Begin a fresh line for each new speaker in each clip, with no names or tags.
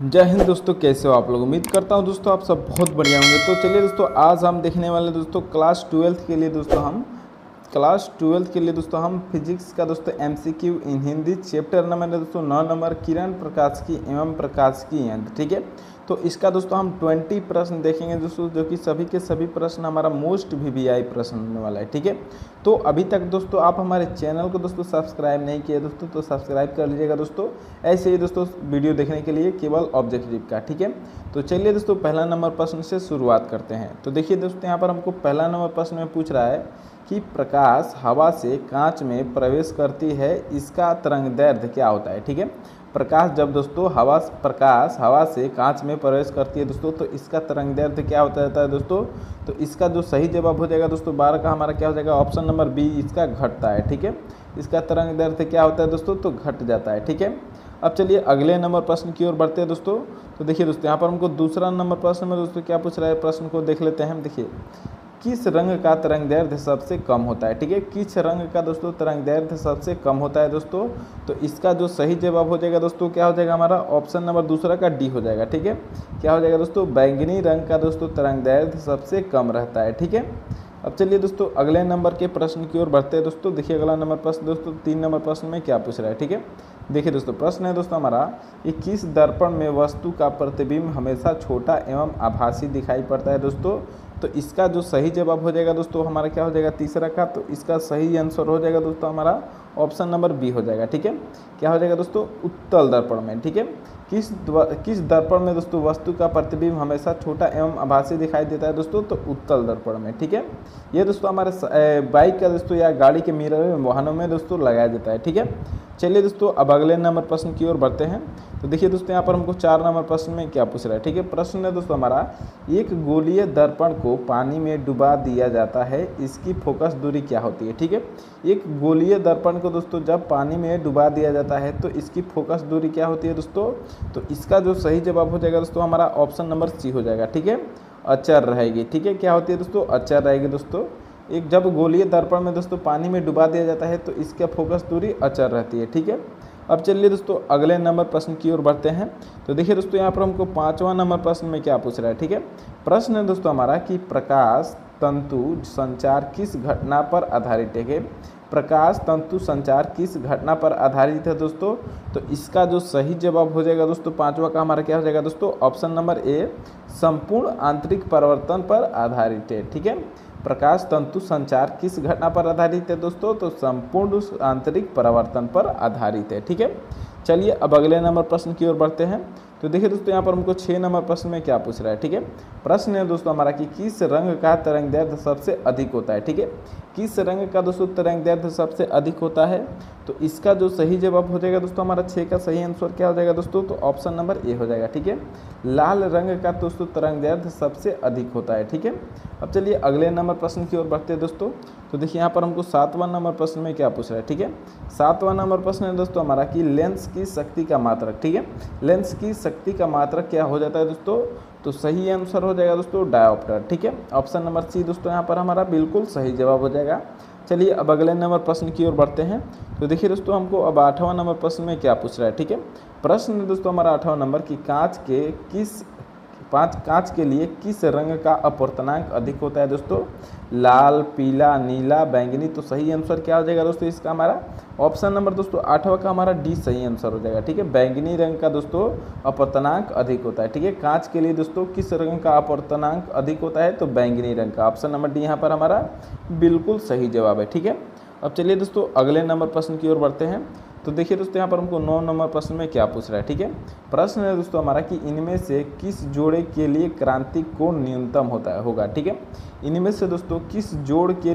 जय हिंद दोस्तों, कैसे हो आप लोग। उम्मीद करता हूं दोस्तों आप सब बहुत बढ़िया होंगे। तो चलिए दोस्तों, आज हम देखने वाले दोस्तों क्लास 12th के लिए दोस्तों हम फिजिक्स का दोस्तों एमसीक्यू इन हिंदी चैप्टर नंबर दोस्तों 9 नंबर किरण प्रकाश की एवं प्रकाश की यंत्र। ठीक है, तो इसका दोस्तों हम 20 प्रश्न देखेंगे दोस्तों, जो कि सभी के सभी प्रश्न हमारा मोस्ट वीवीआई प्रश्न होने वाला है। ठीक है, तो अभी तक दोस्तों आप हमारे चैनल को दोस्तों सब्सक्राइब नहीं किए दोस्तों, तो सब्सक्राइब कर लीजिएगा दोस्तों, ऐसे ही दोस्तों वीडियो देखने के लिए केवल ऑब्जेक्टिव का। ठीक है, तो चलिए दोस्तों पहला नंबर प्रश्न से शुरुआत करते हैं। तो देखिए दोस्तों, यहाँ पर हमको पहला नंबर प्रश्न में पूछ रहा है कि प्रकाश हवा से कांच में प्रवेश करती है, इसका तरंगदैर्घ्य क्या होता है। ठीक है, प्रकाश हवा से कांच में प्रवेश करती है दोस्तों, तो इसका तरंगदैर्घ्य क्या होता है दोस्तों। तो इसका जो सही जवाब हो जाएगा दोस्तों 12 का हमारा क्या हो जाएगा, ऑप्शन नंबर बी, इसका घटता है। ठीक है, इसका तरंगदैर्घ्य क्या होता है दोस्तों, तो घट जाता है। ठीक है, अब चलिए अगले नंबर प्रश्न की ओर बढ़ते हैं दोस्तों। तो देखिए दोस्तों, यहाँ पर हमको दूसरा नंबर प्रश्न में दोस्तों क्या पूछ रहा है, प्रश्न को देख लेते हैं हम। देखिए, किस रंग का तरंगदैर्घ्य सबसे कम होता है। ठीक है, किस रंग का दोस्तों तरंगदैर्घ्य सबसे कम होता है दोस्तों। तो इसका जो सही जवाब हो जाएगा दोस्तों क्या हो जाएगा, हमारा ऑप्शन नंबर दूसरा का डी हो जाएगा। ठीक है, क्या हो जाएगा दोस्तों, बैंगनी रंग का दोस्तों तरंगदैर्घ्य सबसे कम रहता है। ठीक है, अब चलिए दोस्तों अगले नंबर के प्रश्न की ओर बढ़ते हैं दोस्तों। देखिए अगला नंबर प्रश्न दोस्तों 3 नंबर प्रश्न में क्या पूछ रहा है। ठीक है, देखिए दोस्तों, प्रश्न है दोस्तों हमारा कि किस दर्पण में वस्तु का प्रतिबिंब हमेशा छोटा एवं आभासी दिखाई पड़ता है दोस्तों। तो इसका जो सही जवाब हो जाएगा दोस्तों हमारा क्या हो जाएगा, तीसरा का। तो इसका सही आंसर हो जाएगा दोस्तों हमारा ऑप्शन नंबर बी हो जाएगा। ठीक है, क्या हो जाएगा दोस्तों, उत्तल दर्पण में। ठीक है, किस दर्पण में दोस्तों वस्तु का प्रतिबिंब हमेशा छोटा एवं आभासी दिखाई देता है दोस्तों, तो उत्तल दर्पण में। ठीक है, ये दोस्तों हमारे बाइक का दोस्तों या गाड़ी के मिरर में, वाहनों में दोस्तों लगाया जाता है। ठीक है, चलिए दोस्तों अब अगले नंबर प्रश्न की ओर बढ़ते हैं। तो देखिए दोस्तों, यहाँ पर हमको 4 नंबर प्रश्न में क्या पूछ रहा है। ठीक है, प्रश्न है दोस्तों हमारा, एक गोलीय दर्पण को पानी में डुबा दिया जाता है, इसकी फोकस दूरी क्या होती है। ठीक है, एक गोलीय दर्पण को दोस्तों जब पानी में डुबा दिया जाता है तो इसकी फोकस दूरी क्या होती है दोस्तों। तो इसका जो सही जवाब हो जाएगा दोस्तों हमारा ऑप्शन नंबर सी हो जाएगा। ठीक है, अचर रहेगी। ठीक है, क्या होती है दोस्तों, अचर रहेगी दोस्तों। एक जब गोलीय दर्पण में दोस्तों पानी में डुबा दिया जाता है तो इसका फोकस दूरी अचर रहती है। ठीक है, अब चलिए दोस्तों अगले नंबर प्रश्न की ओर बढ़ते हैं। तो देखिए दोस्तों, यहाँ पर हमको 5वां नंबर प्रश्न में क्या पूछ रहा है। ठीक है, प्रश्न है दोस्तों हमारा कि प्रकाश तंतु संचार किस घटना पर आधारित है। प्रकाश तंतु संचार किस घटना पर आधारित है दोस्तों। तो इसका जो सही जवाब हो जाएगा दोस्तों 5वां का हमारा क्या हो जाएगा दोस्तों, ऑप्शन नंबर ए, संपूर्ण आंतरिक परिवर्तन पर आधारित है। ठीक है, प्रकाश तंतु संचार किस घटना पर आधारित है दोस्तों, तो संपूर्ण आंतरिक परिवर्तन पर आधारित है। ठीक है, चलिए अब अगले नंबर प्रश्न की ओर बढ़ते हैं। तो देखिए दोस्तों, यहाँ पर हमको 6 नंबर प्रश्न में क्या पूछ रहा है। ठीक है, प्रश्न है दोस्तों हमारा कि किस रंग का तरंगदैर्घ्य सबसे अधिक होता है। ठीक है, किस रंग का दोस्तों तरंगदैर्घ्य सबसे अधिक होता है। तो इसका जो सही जवाब हो जाएगा दोस्तों हमारा 6 का सही आंसर क्या हो जाएगा दोस्तों, तो ऑप्शन नंबर ए हो जाएगा। ठीक है, लाल रंग का दोस्तों तरंगदैर्घ्य सबसे अधिक होता है। ठीक है, अब चलिए अगले नंबर प्रश्न की ओर बढ़ते हैं दोस्तों। तो देखिए यहाँ पर हमको 7वां नंबर प्रश्न में क्या पूछ रहा है। ठीक है, 7वां नंबर प्रश्न है दोस्तों हमारा कि लेंस की शक्ति का मात्रक। ठीक है, लेंस की शक्ति का मात्रक क्या हो जाता है दोस्तों। तो सही आंसर हो जाएगा दोस्तों डायोप्टर। ठीक है, ऑप्शन नंबर सी दोस्तों यहाँ पर हमारा बिल्कुल सही जवाब हो जाएगा। चलिए अब अगले नंबर प्रश्न की ओर बढ़ते हैं। तो देखिए दोस्तों, हमको अब 8वां नंबर प्रश्न में क्या पूछ रहा है। ठीक है, प्रश्न है दोस्तों हमारा 8वां नंबर कि कांच के लिए किस रंग का अपवर्तनांक अधिक होता है दोस्तों, लाल, पीला, नीला, बैंगनी। तो सही आंसर क्या हो जाएगा दोस्तों इसका हमारा ऑप्शन नंबर दोस्तों 8वां का हमारा डी सही आंसर हो जाएगा। ठीक है, बैंगनी रंग का दोस्तों अपवर्तनांक अधिक होता है। ठीक है, कांच के लिए दोस्तों किस रंग का अपवर्तनांक अधिक होता है, तो बैंगनी रंग का। ऑप्शन नंबर डी यहाँ पर हमारा बिल्कुल सही जवाब है। ठीक है, अब चलिए दोस्तों अगले नंबर प्रश्न की ओर बढ़ते हैं। तो देखिए दोस्तों, यहाँ पर हमको 9 नंबर प्रश्न में क्या पूछ रहा है। ठीक है, प्रश्न है दोस्तों हमारा कि इनमें से किस जोड़े के लिए क्रांतिक कोण न्यूनतम होगा। ठीक है, इनमें से दोस्तों किस जोड़ों के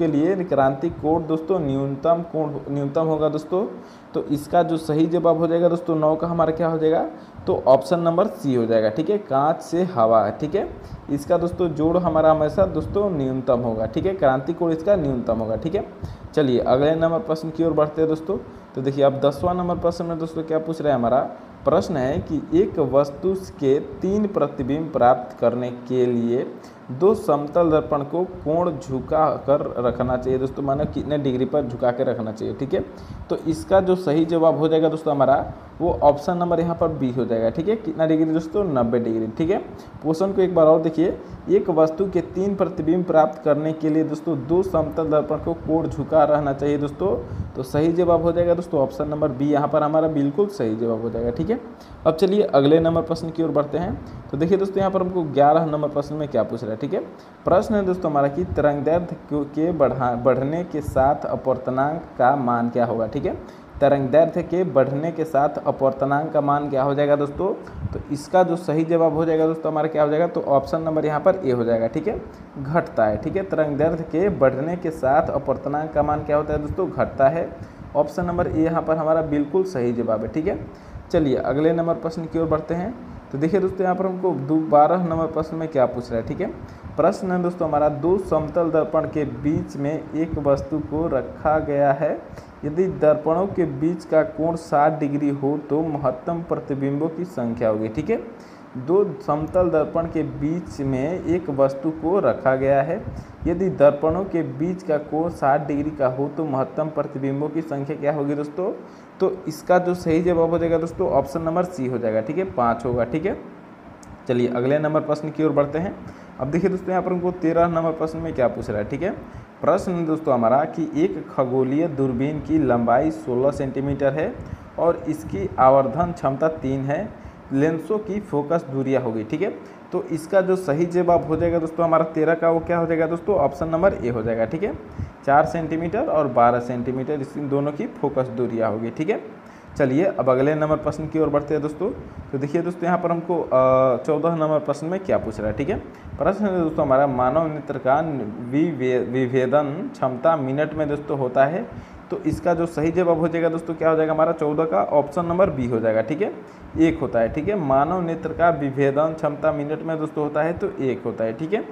लिए क्रांतिक कोण दोस्तों न्यूनतम होगा दोस्तों। तो इसका जो सही जवाब हो जाएगा दोस्तों 9 का हमारा क्या हो जाएगा, तो ऑप्शन नंबर सी हो जाएगा। ठीक है, कांच से हवा। ठीक है, इसका दोस्तों जोड़ हमारा हमेशा दोस्तों न्यूनतम होगा। ठीक है, क्रांतिक कोण इसका न्यूनतम होगा। ठीक है, चलिए अगले नंबर प्रश्न की ओर बढ़ते हैं दोस्तों। तो देखिए अब 10वां नंबर प्रश्न में दोस्तों क्या पूछ रहा है हमारा, प्रश्न है कि एक वस्तु के 3 प्रतिबिंब प्राप्त करने के लिए 2 समतल दर्पण को कोण झुका कर रखना चाहिए दोस्तों, माना कितने डिग्री पर झुका के रखना चाहिए। ठीक है, तो इसका जो सही जवाब हो जाएगा दोस्तों हमारा वो ऑप्शन नंबर यहाँ पर बी हो जाएगा। ठीक है, कितना डिग्री दोस्तों, 90 डिग्री। ठीक है, क्वेश्चन को एक बार और देखिए, एक वस्तु के 3 प्रतिबिंब प्राप्त करने के लिए दोस्तों 2 समतल दर्पण को कोण झुका रहना चाहिए दोस्तों, तो सही जवाब हो जाएगा दोस्तों ऑप्शन नंबर बी यहाँ पर हमारा बिल्कुल सही जवाब हो जाएगा। ठीक है, अब चलिए अगले नंबर प्रश्न की ओर बढ़ते हैं। तो देखिए दोस्तों यहाँ पर हमको 11 नंबर प्रश्न में क्या पूछ रहा है। ठीक है, प्रश्न है दोस्तों हमारा कि तरंगदैर्घ्य के बढ़ने के साथ अपवर्तनांक का मान क्या होगा। ठीक है, तरंगदैर्घ्य के बढ़ने के साथ अपवर्तनांक का मान क्या हो जाएगा दोस्तों, तो इसका जो सही जवाब हो जाएगा दोस्तों हमारा क्या हो जाएगा, तो ऑप्शन नंबर यहाँ पर ए हो जाएगा। ठीक है, घटता है। ठीक है, तरंगदैर्घ्य के बढ़ने के साथ अपवर्तनांक का मान क्या होता है दोस्तों, घटता है। ऑप्शन नंबर ए यहाँ पर हमारा बिल्कुल सही जवाब है। ठीक है, चलिए अगले नंबर प्रश्न की ओर बढ़ते हैं। तो देखिए दोस्तों यहाँ पर हमको 12 नंबर प्रश्न में क्या पूछ रहा है। ठीक है, प्रश्न है दोस्तों हमारा 2 समतल दर्पण के बीच में एक वस्तु को रखा गया है, यदि दर्पणों के बीच का कोण 60 डिग्री हो तो महत्तम प्रतिबिंबों की संख्या होगी। ठीक है, 2 समतल दर्पण के बीच में एक वस्तु को रखा गया है, यदि दर्पणों के बीच का कोण 60 डिग्री का हो तो महत्तम प्रतिबिंबों की संख्या क्या होगी दोस्तों, तो इसका जो सही जवाब हो जाएगा दोस्तों ऑप्शन नंबर सी हो जाएगा। ठीक है, 5 होगा। ठीक है, चलिए अगले नंबर प्रश्न की ओर बढ़ते हैं। अब देखिए दोस्तों यहाँ पर हमको 13 नंबर प्रश्न में क्या पूछ रहा है। ठीक है, प्रश्न दोस्तों हमारा कि एक खगोलीय दूरबीन की लंबाई 16 सेंटीमीटर है और इसकी आवर्धन क्षमता 3 है, लेंसों की फोकस दूरियां होगी। ठीक है, तो इसका जो सही जवाब हो जाएगा दोस्तों हमारा 13 का वो क्या हो जाएगा दोस्तों, ऑप्शन नंबर ए हो जाएगा। ठीक है, 4 सेंटीमीटर और 12 सेंटीमीटर इन दोनों की फोकस दूरियां होगी। ठीक है, चलिए अब अगले नंबर प्रश्न की ओर बढ़ते हैं दोस्तों। तो देखिए दोस्तों यहाँ पर हमको 14 नंबर प्रश्न में क्या पूछ रहा है। ठीक है, प्रश्न है दोस्तों हमारा मानव नेत्र का विभेदन क्षमता मिनट में दोस्तों होता है, तो इसका जो सही जवाब हो जाएगा दोस्तों क्या हो जाएगा हमारा 14 का ऑप्शन नंबर बी हो जाएगा। ठीक है, 1 होता है। ठीक है, मानव नेत्र का विभेदन क्षमता मिनट में दोस्तों होता है तो 1 होता है। ठीक है,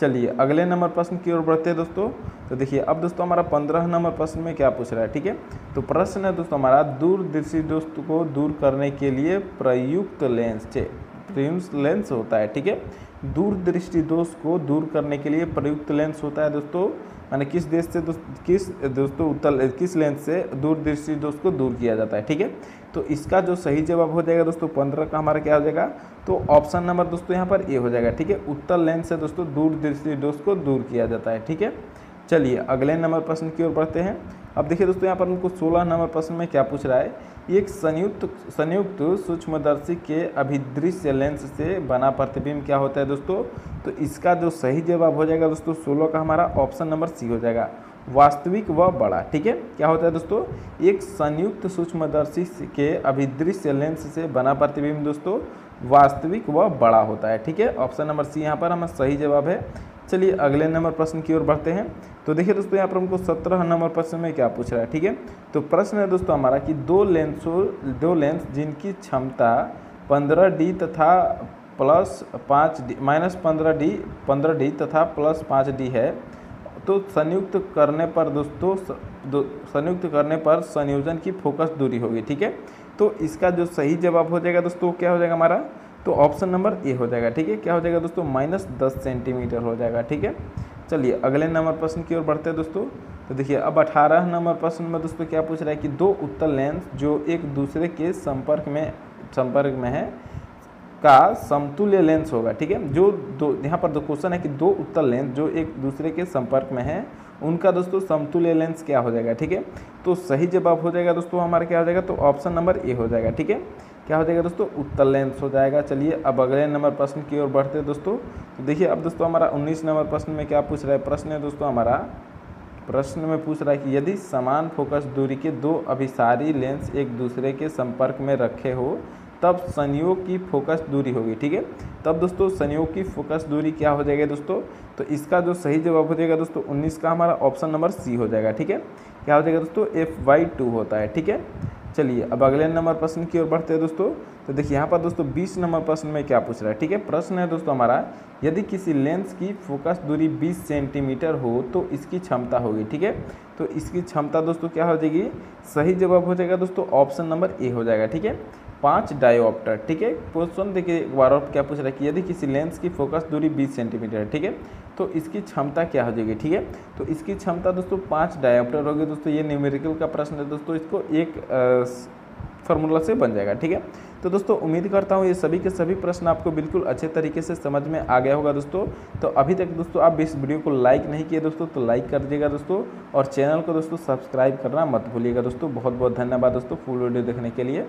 चलिए अगले नंबर प्रश्न की ओर बढ़ते हैं दोस्तों। तो देखिए अब दोस्तों हमारा 15 नंबर प्रश्न में क्या पूछ रहा है। ठीक है, तो प्रश्न है दोस्तों हमारा दूरदृष्टि दोस्त को दूर करने के लिए प्रयुक्त लेंस होता है। ठीक है, दूरदृष्टि दोष को दूर करने के लिए प्रयुक्त लेंस होता है दोस्तों, माने किस देश से किस लेंस से दूरदृष्टि दोष को दूर किया जाता है। ठीक है, तो इसका जो सही जवाब हो जाएगा दोस्तों 15 का हमारा क्या हो जाएगा, तो ऑप्शन नंबर दोस्तों यहाँ पर ए हो जाएगा। ठीक है, उत्तल लेंस से दोस्तों दूरदृष्टि दोष को दूर किया जाता है। ठीक है, चलिए अगले नंबर प्रश्न की ओर बढ़ते हैं। अब देखिए दोस्तों यहाँ पर हमको 16 नंबर प्रश्न में क्या पूछ रहा है, एक संयुक्त सूक्ष्मदर्शी के अभिदृश्य लेंस से बना प्रतिबिंब क्या होता है दोस्तों, तो इसका जो सही जवाब हो जाएगा दोस्तों 16 का हमारा ऑप्शन नंबर सी हो जाएगा, वास्तविक व बड़ा। ठीक है, क्या होता है दोस्तों, एक संयुक्त सूक्ष्मदर्शी के अभिदृश्य लेंस से बना प्रतिबिंब दोस्तों वास्तविक व बड़ा होता है। ठीक है, ऑप्शन नंबर सी यहाँ पर हमारा सही जवाब है। चलिए अगले नंबर प्रश्न की ओर बढ़ते हैं। तो देखिए दोस्तों यहाँ पर हमको 17 नंबर प्रश्न में क्या पूछ रहा है। ठीक है, तो प्रश्न है दोस्तों हमारा कि दो लेंस जिनकी क्षमता 15D तथा -15D तथा +5D है, तो संयुक्त करने पर संयोजन की फोकस दूरी होगी। ठीक है, तो इसका जो सही जवाब हो जाएगा दोस्तों क्या हो जाएगा हमारा, तो ऑप्शन नंबर ए हो जाएगा। ठीक है, क्या हो जाएगा दोस्तों -10 सेंटीमीटर हो जाएगा। ठीक है, चलिए अगले नंबर प्रश्न की ओर बढ़ते हैं दोस्तों। तो देखिए अब 18 नंबर प्रश्न में दोस्तों क्या पूछ रहा है कि 2 उत्तल लेंस जो एक दूसरे के संपर्क में है का समतुल्य लेंस होगा। ठीक है, जो दो यहाँ पर क्वेश्चन है कि 2 उत्तल लेंस जो एक दूसरे के संपर्क में है उनका दोस्तों समतुल्य लेंस क्या हो जाएगा। ठीक है, तो सही जवाब हो जाएगा दोस्तों हमारा क्या हो जाएगा, तो ऑप्शन नंबर ए हो जाएगा। ठीक है, क्या हो जाएगा दोस्तों, उत्तल लेंस हो जाएगा। चलिए अब अगले नंबर प्रश्न की ओर बढ़ते हैं दोस्तों। तो देखिए अब दोस्तों हमारा 19 नंबर प्रश्न में क्या पूछ रहा है, प्रश्न है दोस्तों हमारा प्रश्न में पूछ रहा है कि यदि समान फोकस दूरी के 2 अभिसारी लेंस एक दूसरे के संपर्क में रखे हो तब संयोग की फोकस दूरी होगी। ठीक है, तब दोस्तों संयोग की फोकस दूरी क्या हो जाएगी दोस्तों, तो इसका जो सही जवाब हो जाएगा दोस्तों 19 का हमारा ऑप्शन नंबर सी हो जाएगा। ठीक है, क्या हो जाएगा दोस्तों, F/2 होता है। ठीक है, चलिए अब अगले नंबर प्रश्न की ओर बढ़ते हैं दोस्तों। तो देखिए यहाँ पर दोस्तों 20 नंबर प्रश्न में क्या पूछ रहा है। ठीक है, प्रश्न है दोस्तों हमारा यदि किसी लेंस की फोकस दूरी 20 सेंटीमीटर हो तो इसकी क्षमता होगी। ठीक है, तो इसकी क्षमता दोस्तों क्या हो जाएगी, सही जवाब हो जाएगा दोस्तों ऑप्शन नंबर ए हो जाएगा। ठीक है, 5 डायोप्टर। ठीक है, क्वेश्चन देखिए एक बार और क्या पूछ रहा है कि यदि किसी लेंस की फोकस दूरी 20 सेंटीमीटर है, ठीक है, तो इसकी क्षमता क्या हो जाएगी। ठीक है, तो इसकी क्षमता दोस्तों 5 डायोप्टर होगी। दोस्तों ये न्यूमेरिकल का प्रश्न है दोस्तों, इसको एक फार्मूला से बन जाएगा। ठीक है, तो दोस्तों उम्मीद करता हूँ ये सभी के सभी प्रश्न आपको बिल्कुल अच्छे तरीके से समझ में आ गया होगा दोस्तों। तो अभी तक दोस्तों आप इस वीडियो को लाइक नहीं किए दोस्तों तो लाइक कर दीजिएगा दोस्तों, और चैनल को दोस्तों सब्सक्राइब करना मत भूलिएगा दोस्तों। बहुत बहुत धन्यवाद दोस्तों फुल वीडियो देखने के लिए।